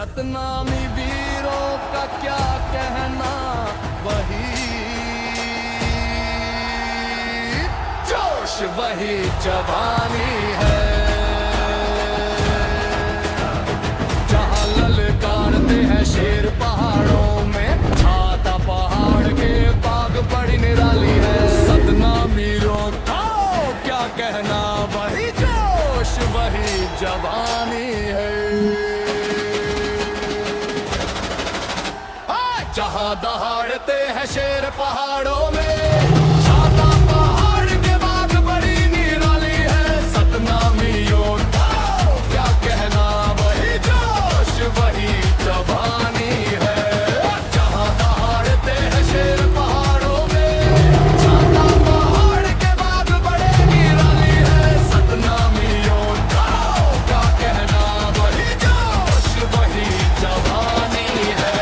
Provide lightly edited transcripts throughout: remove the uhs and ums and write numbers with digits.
सतनामी वीरों का क्या कहना, वही जोश वही जवानी है। जहाँ ललकारते हैं शेर पहाड़ों में, छाता पहाड़ के बाग बड़ी निराली है। सतनामी वीरों का क्या कहना, वही जोश वही जवानी है। जहाँ दहाड़ते हैं शेर पहाड़ों में, छाता पहाड़ के बाग बड़ी निराली है। सतनामी योद्धा क्या कहना, वही जोश वही जवानी है। जहाँ दहाड़ते हैं शेर पहाड़ों में, छाता पहाड़ के बाग बड़े निराली है। सतनामी योद्धा क्या कहना, वही जोश वही जवानी है।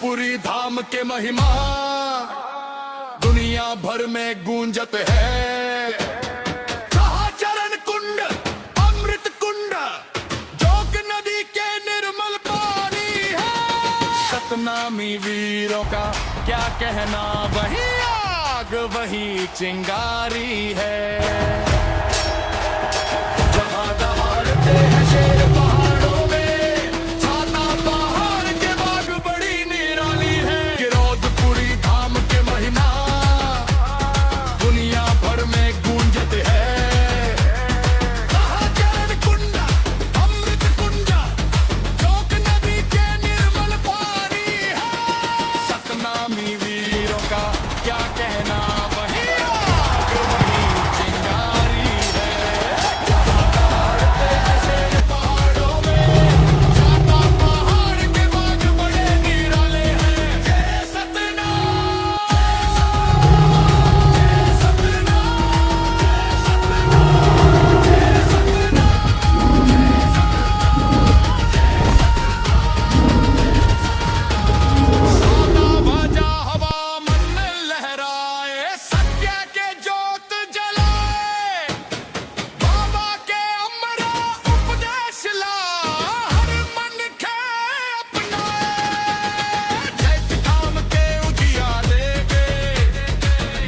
पुरी धाम के महिमा दुनिया भर में गूंजत है। कहा चरण कुंड अमृत कुंड, जोग नदी के निर्मल पानी है। सतनामी वीरों का क्या कहना, वही आग वही चिंगारी है। जहाँ दहाड़ते हैं शेर पहाड़ों में, छाता पहाड़ के बाग बड़ी निराली है। गिरौदपुरी धाम के महिमा दुनिया भर में गूंजत है। कहा चरण कुंड अमृत कुंड, जोग नदी के निर्मल पानी है। सतनामी वीरों का क्या कहना, वही आग वही चिंगारी है। जहाँ दहाड़ते हैं शेर पहाड़ों में, छाता पहाड़ के बाग बड़े निराले हैं। जय सतनाम, जय सतनाम, जय सतनाम, सोना बाजा हवा मन लहराए, सत्य के जोत जलाए। बाबा के अमरा उपदेश ला, हर मन खे अपनाए। जैत काम के उजियारे गे,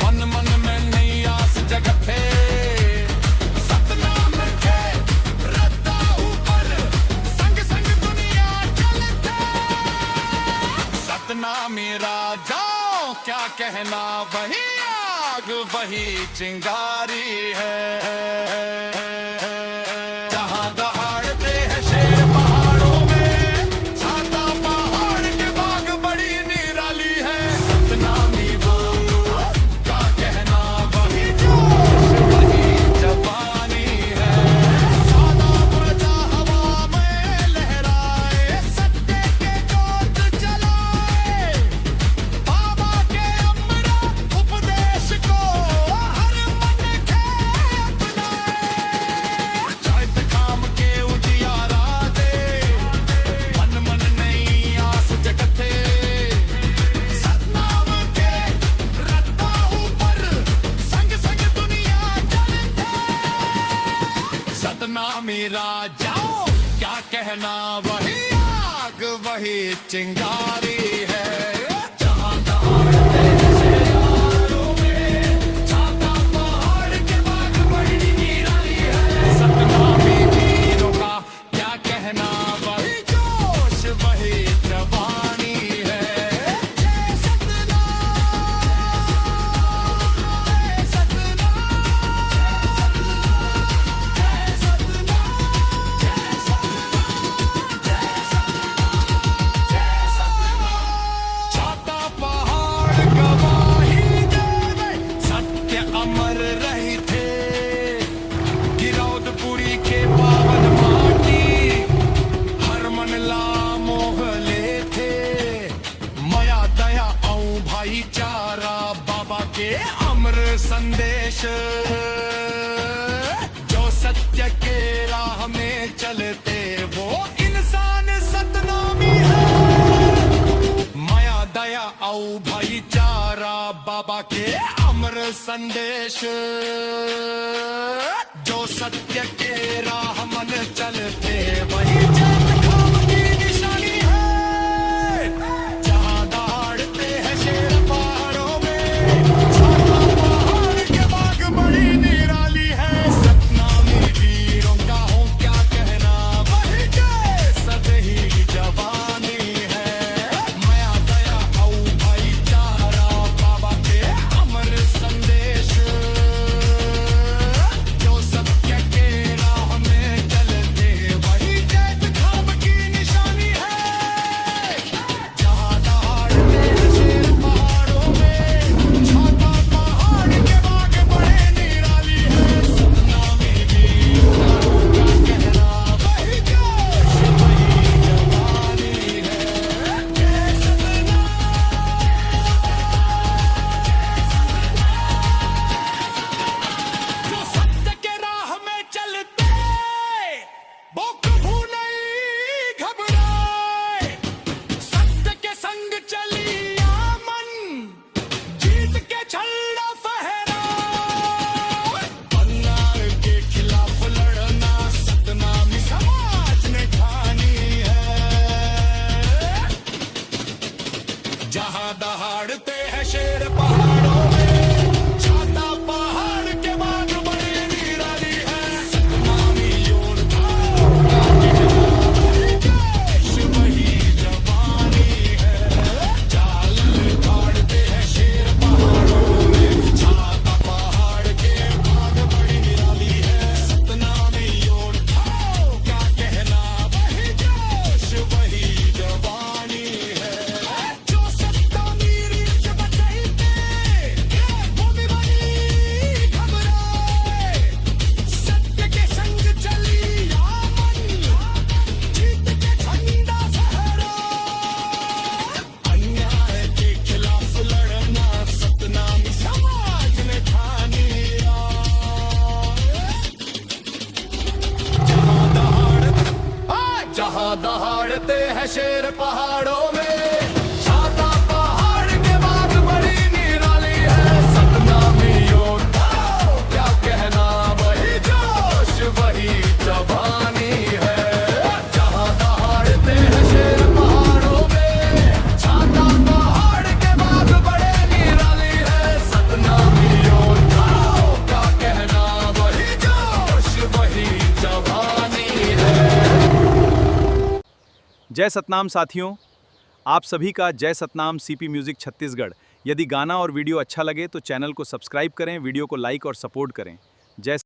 मन मन में नई आस जगते। सतनाम के रद्दा ऊपर, संग संग दुनिया चलते। सतनामी राजाओं क्या कहना, वही आग वही चिंगारी है। जहाँ दहाड़ते हैं शेर पहाड़ों में, छाता पहाड़ के बाग बड़ी निराली है। सतनामी वो क्या कहना, वही जोश वही जवानी है। सोना बाजा हवा में लहराए, सत्य के जोत जलाए। बाबा के अमरा उपदेश को हर मन खे अपनाए। चैत काम के उजियारा दे, मन मन नई आस जगते। सतनाम के रद्दा ऊपर, संग संग दुनिया चलते। सतनामी राजाओं क्या कहना, वही आग वही चिंगारी है। जहाँ दहाड़ते हैं शेर पहाड़ों में, छाता पहाड़ के बाग बड़ी निराली है। सतनामी वीरों का क्या कहना, वही जोश वही जवानी है। जय सतनाम, जय सतनाम, जय सतनाम, जय सतनाम, जय सतनाम, जय सतनाम, जय सतनाम। आओ भाईचारा बाबा के अमर संदेश जो सत्य के राह मन चलते वही जय खाम की निशानी है जहां दहाड़ते हैं शेर पहाड़ों में छाता पहाड़ के बाग बड़ी निराली है सतनामी वीरों का हो क्या कहना वही जय सतही जवानी है माया दया औ भाईचारा बाबा के अमर संदेश जो सत्य के राह में चलते वही जय खाम की निशानी है जहां दहाड़ते हैं शेर पहाड़ों में छाता पहाड़ के बाग बड़े निराली है सतनामी वीरों का हो क्या कहना वही जोश वही जवानी है जय सतना जो सत्य के राह में चलते वो कभू नहीं घबराए सत्य के संग चलिया मन जीत के झंडा फहराए अन्याय के खिलाफ लड़ना सतनामी समाज ने ठानी है जहां दहाड़ते हैं शेर पहाड़ों में छाता पहाड़ के बाद बड़ी निराली है सतनामी योद्धा का कहना वही जोश वही जवानी है चाल दहाड़ते हैं शेर पहाड़ों में छाता पहाड़ के बाद बड़ी निराली है सतनामी योद्धा क्या कहना वही जोश वही जवानी है जो सतनामी रीछ बचाईते भूमि बनी घबराए सत्य के संग चलिया मन जीत के झंडा फहराए अन्याय के खिलाफ लड़ना सतनामी समाज ने ठानी जहां दहाड़ते हैं शेर पहाड़ों में छाता पहाड़ के बाद बड़ी निराली है सतनामी योद्धा क्या कहना वही जोश वही जवानी है जहां दहाड़ते हैं शेर पहाड़ों में छाता पहाड़ के बाद बड़े निराली है सतनामी योद्धा क्या कहना वही जोश वही जवानी है जय सतनाम साथियों, आप सभी का जय सतनाम सीपी म्यूजिक छत्तीसगढ़। यदि गाना और वीडियो अच्छा लगे तो चैनल को सब्सक्राइब करें, वीडियो को लाइक और सपोर्ट करें। जय